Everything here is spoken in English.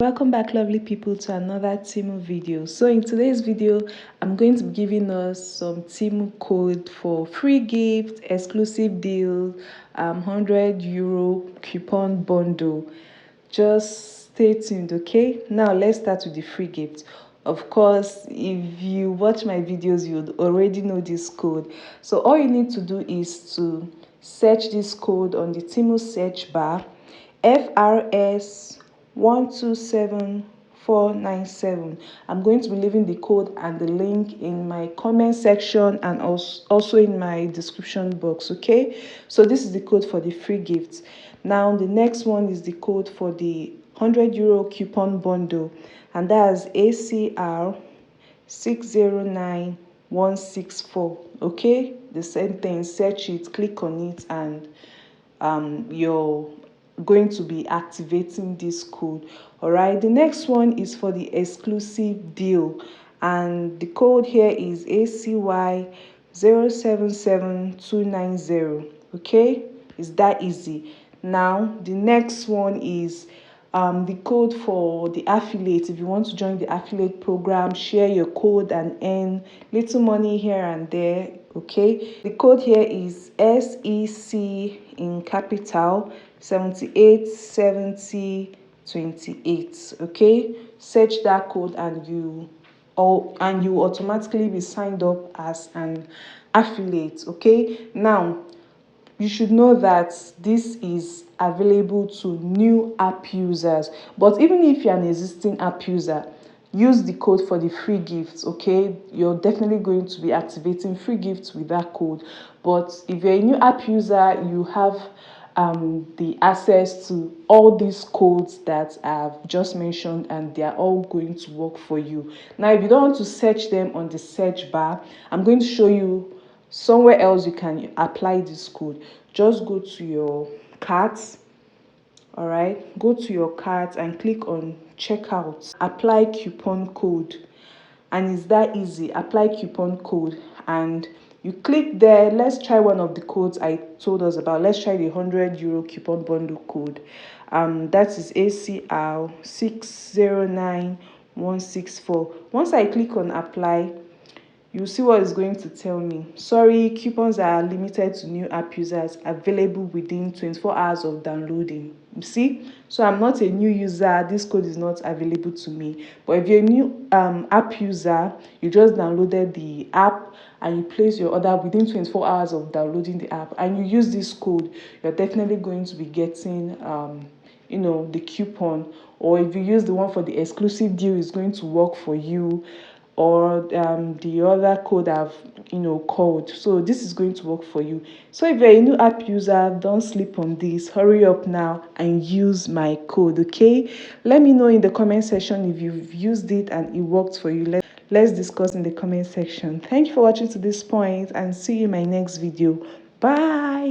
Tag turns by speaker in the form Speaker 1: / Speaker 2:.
Speaker 1: Welcome back, lovely people, to another Temu video. So in today's video, I'm going to be giving us some Temu code for free gift, exclusive deal, €100 coupon bundle. Just stay tuned, okay? Now let's start with the free gift. Of course, if you watch my videos, you'd already know this code. So all you need to do is to search this code on the Temu search bar, FRS 127497. I'm going to be leaving the code and the link in my comment section and also in my description box, okay? So this is the code for the free gift. Now the next one is the code for the €100 coupon bundle, and that's ACR 609164. Okay, the same thing. Search it, click on it, and you're going to be activating this code. All right, the next one is for the exclusive deal, and the code here is ACY 077290. Okay, it's that easy. Now the next one is the code for the affiliate. If you want to join the affiliate program, share your code and earn little money here and there. Okay, the code here is SEC in capital 787028. Okay, search that code and you automatically be signed up as an affiliate. Okay, now you should know that this is available to new app users, but even if you're an existing app user, use the code for the free gifts. Okay, you're definitely going to be activating free gifts with that code. But if you're a new app user, you have the access to all these codes that I've just mentioned, and they are all going to work for you. Now if you don't want to search them on the search bar, I'm going to show you somewhere else you can apply this code. Just go to your cart. All right, go to your cart and click on checkout, apply coupon code, and it's that easy. Apply coupon code and you click there. Let's try one of the codes I told us about. Let's try the €100 coupon bundle code. That is ACR 609164. Once I click on apply, you'll see what it's going to tell me. Sorry, coupons are limited to new app users, available within 24 hours of downloading. You see, so I'm not a new user, this code is not available to me. But if you're a new app user, you just downloaded the app and you place your order within 24 hours of downloading the app and you use this code, you're definitely going to be getting the coupon. Or if you use the one for the exclusive deal, it's going to work for you, or the other code I've called. So this is going to work for you. So if you're a new app user, don't sleep on this. Hurry up now and use my code. Okay, let me know in the comment section if you've used it and it worked for you. Let's discuss in the comment section. Thank you for watching to this point, and see you in my next video. Bye.